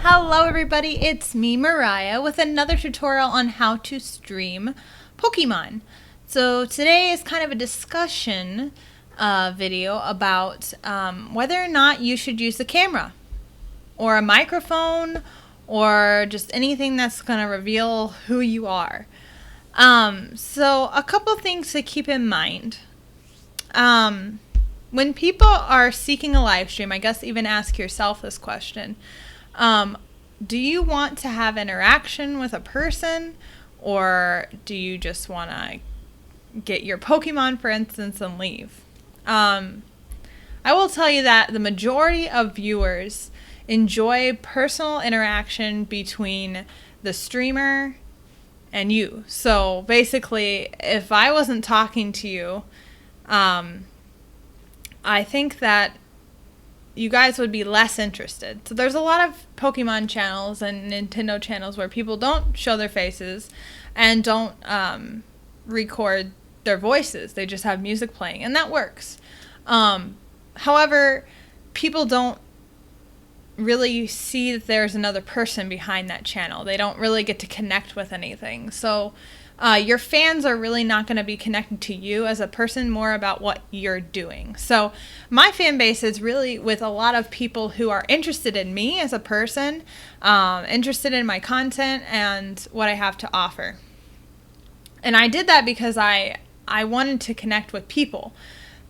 Hello everybody, it's me Mariah with another tutorial on how to stream Pokemon. So today is kind of a discussion video about whether or not you should use the camera or a microphone or just anything that's going to reveal who you are. So a couple things to keep in mind. When people are seeking a live stream, I guess even ask yourself this question. Do you want to have interaction with a person, or do you just want to get your Pokemon, for instance, and leave? I will tell you that the majority of viewers enjoy personal interaction between the streamer and you. So basically, if I wasn't talking to you, I think that you guys would be less interested. So there's a lot of Pokemon channels and Nintendo channels where people don't show their faces and don't record their voices. They just have music playing, and that works. However, people don't really see that there's another person behind that channel. They don't really get to connect with anything. So your fans are really not going to be connected to you as a person, more about what you're doing. So my fan base is really with a lot of people who are interested in me as a person, interested in my content and what I have to offer. And I did that because I wanted to connect with people.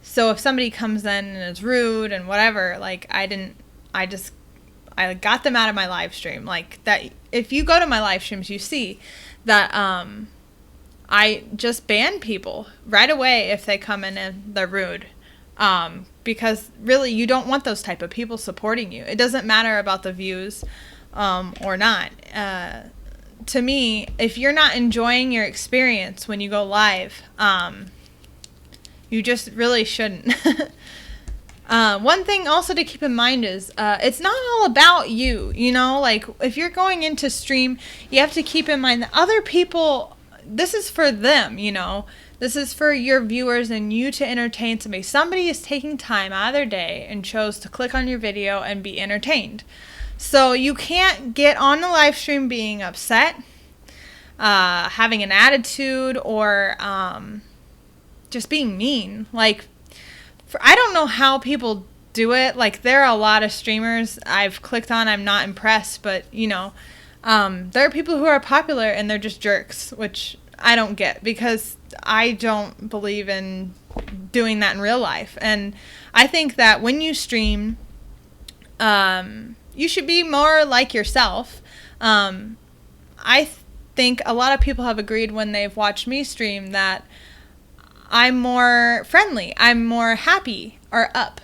So if somebody comes in and is rude and whatever, like I got them out of my live stream. Like that, if you go to my live streams, you see that I just ban people right away if they come in and they're rude. Because really you don't want those type of people supporting you. It doesn't matter about the views or not. To me, if you're not enjoying your experience when you go live, you just really shouldn't. One thing also to keep in mind is it's not all about you, you know, like if you're going into stream, you have to keep in mind that other people, this is for them, you know, this is for your viewers and you to entertain somebody. Somebody is taking time out of their day and chose to click on your video and be entertained. So you can't get on the live stream being upset, having an attitude, or just being mean. Like, I don't know how people do it. Like, there are a lot of streamers I've clicked on, I'm not impressed, but, you know, there are people who are popular and they're just jerks, which I don't get because I don't believe in doing that in real life. And I think that when you stream, you should be more like yourself. I think a lot of people have agreed when they've watched me stream that I'm more friendly, I'm more happy or up,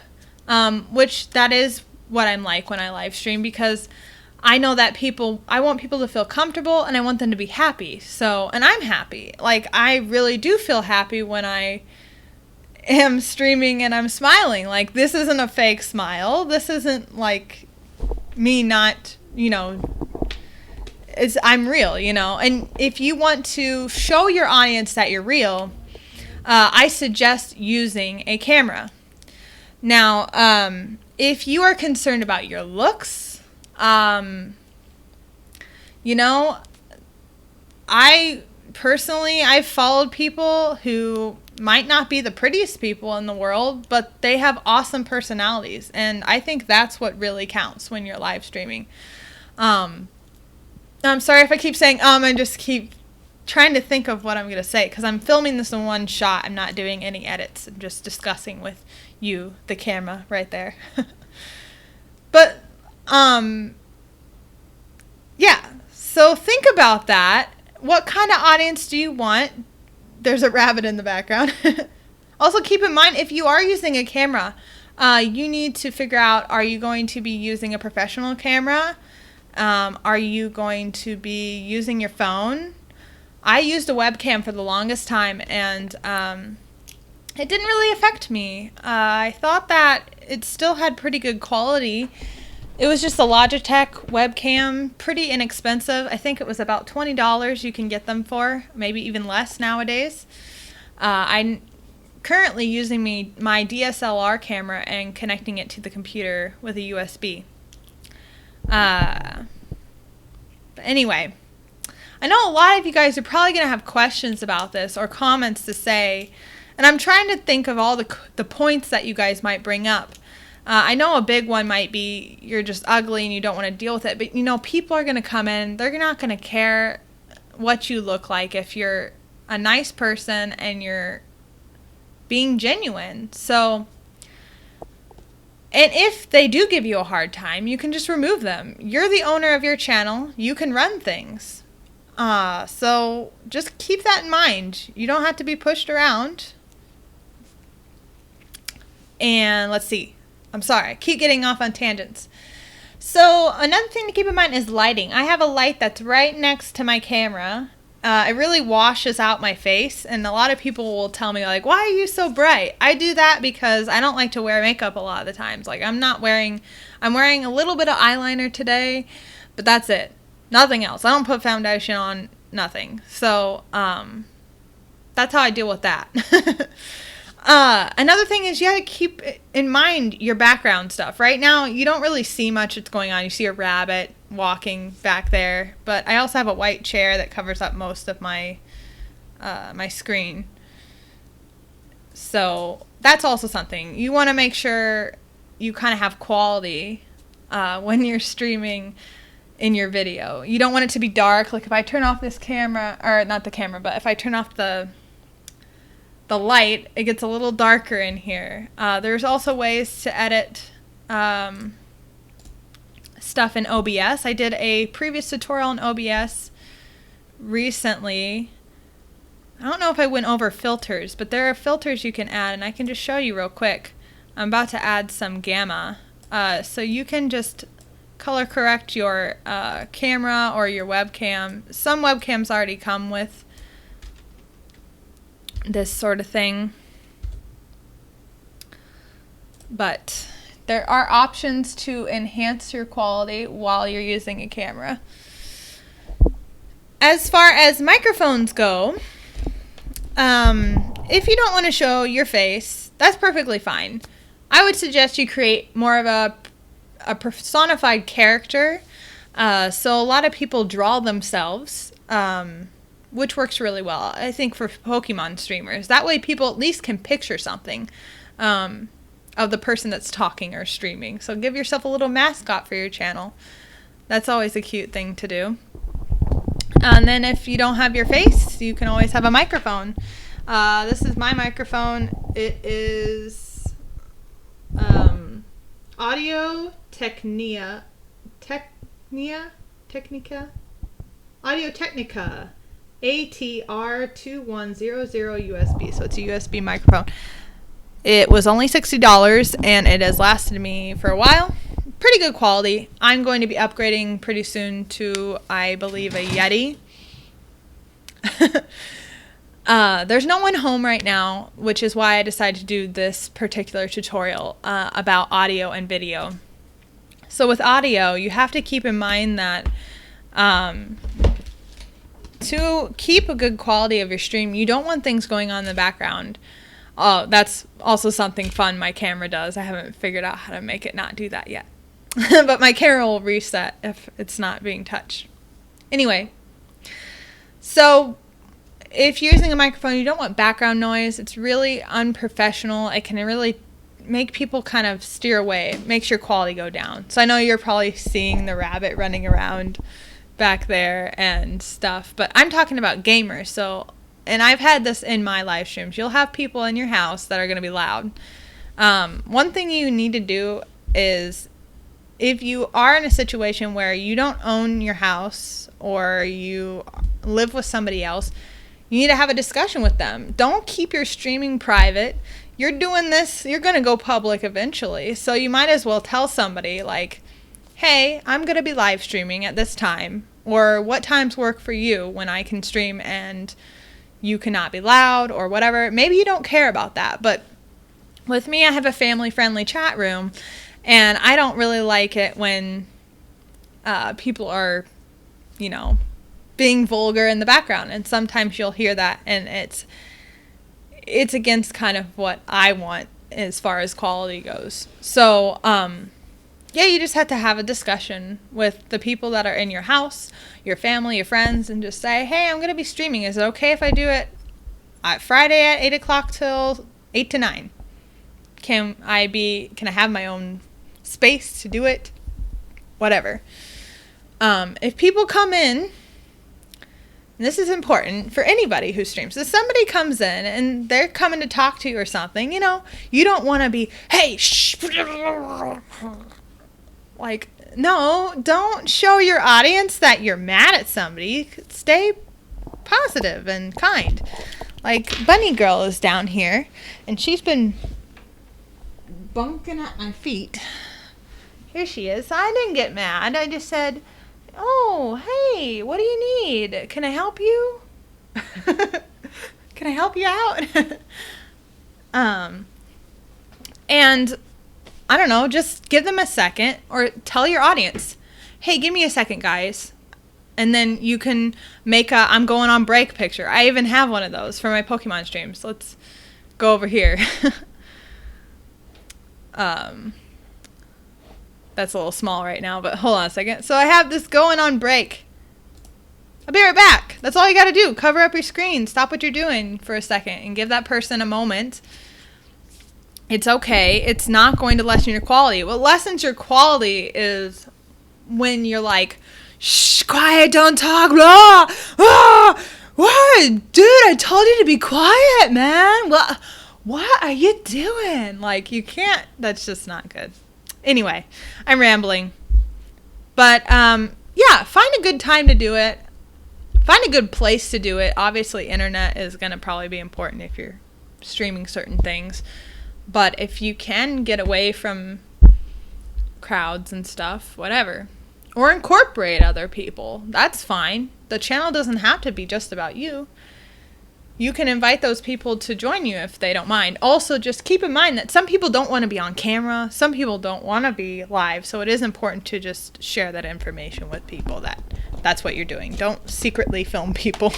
which that is what I'm like when I live stream, because I know that I want people to feel comfortable and I want them to be happy. So, and I'm happy. Like, I really do feel happy when I am streaming and I'm smiling. Like, this isn't a fake smile. This isn't like me not, you know, I'm real, you know. And if you want to show your audience that you're real, I suggest using a camera. Now, if you are concerned about your looks, you know, I've followed people who might not be the prettiest people in the world, but they have awesome personalities. And I think that's what really counts when you're live streaming. I'm sorry if I keep saying, I just keep trying to think of what I'm going to say, because I'm filming this in one shot. I'm not doing any edits. I'm just discussing with you, the camera right there. But, yeah, so think about that. What kind of audience do you want? There's a rabbit in the background. Also, keep in mind, if you are using a camera, you need to figure out, are you going to be using a professional camera? Are you going to be using your phone? I used a webcam for the longest time, and it didn't really affect me. I thought that it still had pretty good quality. It was just a Logitech webcam, pretty inexpensive. I think it was about $20 you can get them for, maybe even less nowadays. I'm currently using my DSLR camera and connecting it to the computer with a USB. anyway, I know a lot of you guys are probably going to have questions about this or comments to say, and I'm trying to think of all the points that you guys might bring up. I know a big one might be you're just ugly and you don't want to deal with it, but you know, people are going to come in, they're not going to care what you look like if you're a nice person and you're being genuine. So, and if they do give you a hard time, you can just remove them. You're the owner of your channel. You can run things. So just keep that in mind. You don't have to be pushed around. And let's see. I'm sorry. I keep getting off on tangents. So another thing to keep in mind is lighting. I have a light that's right next to my camera. It really washes out my face, and a lot of people will tell me, like, why are you so bright? I do that because I don't like to wear makeup a lot of the times. Like, I'm wearing a little bit of eyeliner today, but that's it. Nothing else. I don't put foundation on, nothing. So, that's how I deal with that. Another thing is you got to keep in mind your background stuff. Right now, you don't really see much that's going on. You see a rabbit walking back there, but I also have a white chair that covers up most of my my screen. So that's also something. You want to make sure you kind of have quality when you're streaming in your video. You don't want it to be dark. Like if I turn off this camera, or not the camera, but if I turn off the light, it gets a little darker in here. There's also ways to edit stuff in OBS. I did a previous tutorial in OBS recently. I don't know if I went over filters, but there are filters you can add, and I can just show you real quick. I'm about to add some gamma. So you can just color correct your camera or your webcam. Some webcams already come with this sort of thing, but there are options to enhance your quality while you're using a camera. As far as microphones go, if you don't want to show your face, that's perfectly fine. I would suggest you create more of a personified character. So a lot of people draw themselves, which works really well, I think, for Pokemon streamers. That way people at least can picture something of the person that's talking or streaming. So give yourself a little mascot for your channel. That's always a cute thing to do. And then if you don't have your face, you can always have a microphone. This is my microphone. It is Audio Technica ATR2100 USB. So it's a USB microphone. It was only $60 and it has lasted me for a while. Pretty good quality. I'm going to be upgrading pretty soon to, I believe, a Yeti. There's no one home right now, which is why I decided to do this particular tutorial about audio and video. So with audio, you have to keep in mind that to keep a good quality of your stream, you don't want things going on in the background. That's also something fun my camera does. I haven't figured out how to make it not do that yet. But my camera will reset if it's not being touched. Anyway, so if you're using a microphone, you don't want background noise. It's really unprofessional. It can really make people kind of steer away. It makes your quality go down. So I know you're probably seeing the rabbit running around back there and stuff, but I'm talking about gamers. So, and I've had this in my live streams. You'll have people in your house that are going to be loud. One thing you need to do is, if you are in a situation where you don't own your house or you live with somebody else, you need to have a discussion with them. Don't keep your streaming private. You're doing this, you're going to go public eventually. So you might as well tell somebody, like, hey, I'm going to be live streaming at this time. Or what times work for you when I can stream and you cannot be loud or whatever. Maybe you don't care about that. But with me, I have a family-friendly chat room. And I don't really like it when people are, you know, being vulgar in the background. And sometimes you'll hear that, and it's against kind of what I want as far as quality goes. So yeah, you just have to have a discussion with the people that are in your house, your family, your friends, and just say, hey, I'm going to be streaming. Is it okay if I do it Friday at 8 o'clock till 8 to 9? Can I have my own space to do it? Whatever. If people come in, and this is important for anybody who streams. If somebody comes in and they're coming to talk to you or something, you know, you don't want to be, hey, shh. Like, no, don't show your audience that you're mad at somebody. Stay positive and kind. Like, Bunny Girl is down here, and she's been bunking at my feet. Here she is. I didn't get mad. I just said, oh, hey, what do you need? Can I help you? Can I help you out? And I don't know, just give them a second or tell your audience, hey, give me a second, guys. And then you can make a I'm going on break picture. I even have one of those for my Pokemon streams. Let's go over here. That's a little small right now, but hold on a second. So I have this going on break. I'll be right back. That's all you got to do. Cover up your screen. Stop what you're doing for a second and give that person a moment. It's okay. It's not going to lessen your quality. What lessens your quality is when you're like, shh, quiet, don't talk. Blah, ah, what? Dude, I told you to be quiet, man. What are you doing? Like, you can't. That's just not good. Anyway, I'm rambling. But, yeah, find a good time to do it. Find a good place to do it. Obviously, internet is going to probably be important if you're streaming certain things. But if you can get away from crowds and stuff, whatever. Or incorporate other people. That's fine. The channel doesn't have to be just about you. You can invite those people to join you if they don't mind. Also, just keep in mind that some people don't want to be on camera. Some people don't want to be live. So it is important to just share that information with people that that's what you're doing. Don't secretly film people.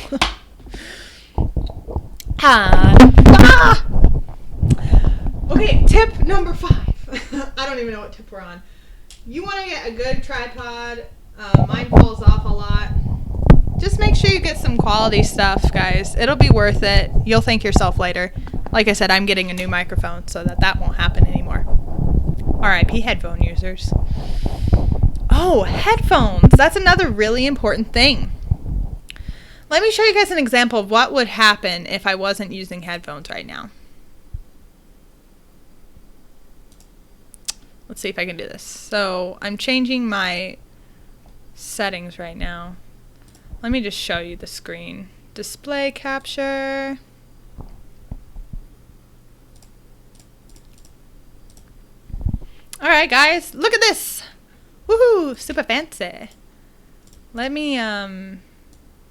Okay, tip number 5. I don't even know what tip we're on. You want to get a good tripod. Mine falls off a lot. Just make sure you get some quality stuff, guys. It'll be worth it. You'll thank yourself later. Like I said, I'm getting a new microphone so that won't happen anymore. RIP headphone users. Oh, headphones. That's another really important thing. Let me show you guys an example of what would happen if I wasn't using headphones right now. Let's see if I can do this. So I'm changing my settings right now. Let me just show you the screen. Display capture. Alright guys, look at this! Woohoo! Super fancy. Let me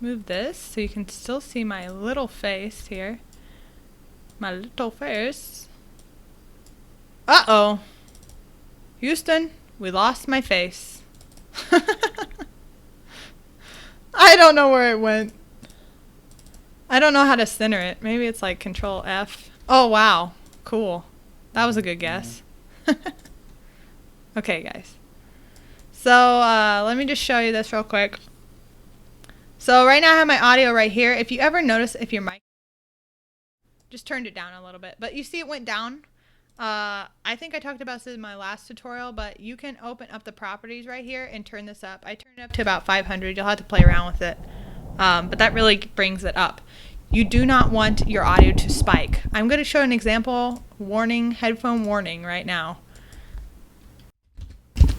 move this so you can still see my little face here. My little face. Uh-oh. Houston, we lost my face. I don't know where it went. I don't know how to center it. Maybe it's like Control F. Oh, wow. Cool. That was a good guess. Okay, guys. So, let me just show you this real quick. So, right now I have my audio right here. If you ever notice if your mic just turned it down a little bit. But you see it went down. I think I talked about this in my last tutorial, but you can open up the properties right here and turn this up. I turned it up to about 500. You'll have to play around with it. But that really brings it up. You do not want your audio to spike. I'm going to show an example warning, headphone warning right now.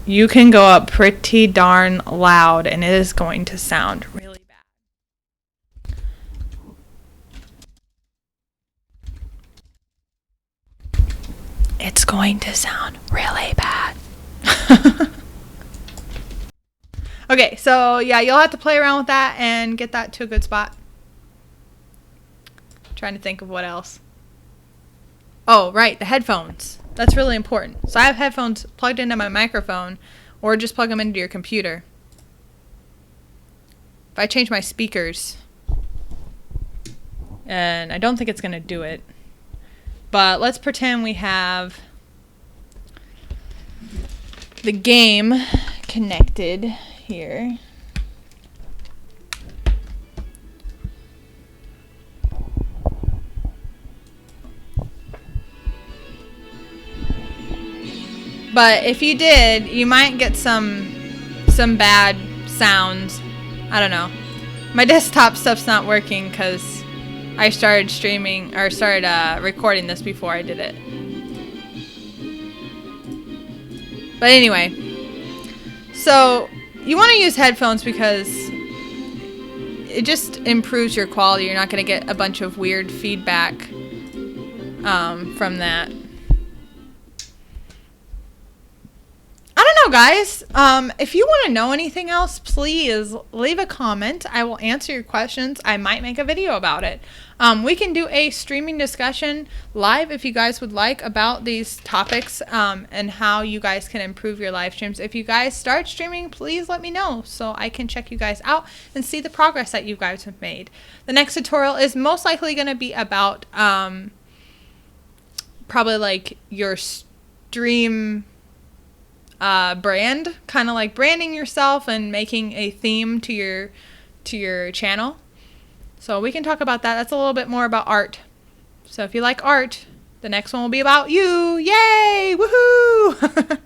You can go up pretty darn loud and it is going to sound really bad. It's going to sound really bad. Okay, so yeah, you'll have to play around with that and get that to a good spot. Trying to think of what else. Oh, right, the headphones. That's really important. So I have headphones plugged into my microphone or just plug them into your computer. If I change my speakers, and I don't think it's going to do it, but let's pretend we have the game connected here. But if you did, you might get some bad sounds. I don't know. My desktop stuff's not working because I started streaming or started recording this before I did it. But anyway, so you want to use headphones because it just improves your quality. You're not going to get a bunch of weird feedback from that. I don't know, guys. If you want to know anything else, please leave a comment. I will answer your questions. I might make a video about it. We can do a streaming discussion live if you guys would like about these topics and how you guys can improve your live streams. If you guys start streaming, please let me know so I can check you guys out and see the progress that you guys have made. The next tutorial is most likely going to be about probably like your stream brand, kind of like branding yourself and making a theme to your channel. So we can talk about that. That's a little bit more about art. So if you like art, the next one will be about you. Yay! Woohoo!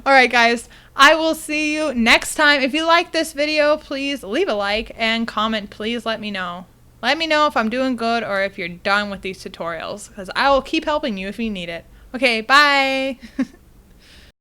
All right, guys. I will see you next time. If you like this video, please leave a like and comment. Please let me know. Let me know if I'm doing good or if you're done with these tutorials, because I will keep helping you if you need it. Okay, bye.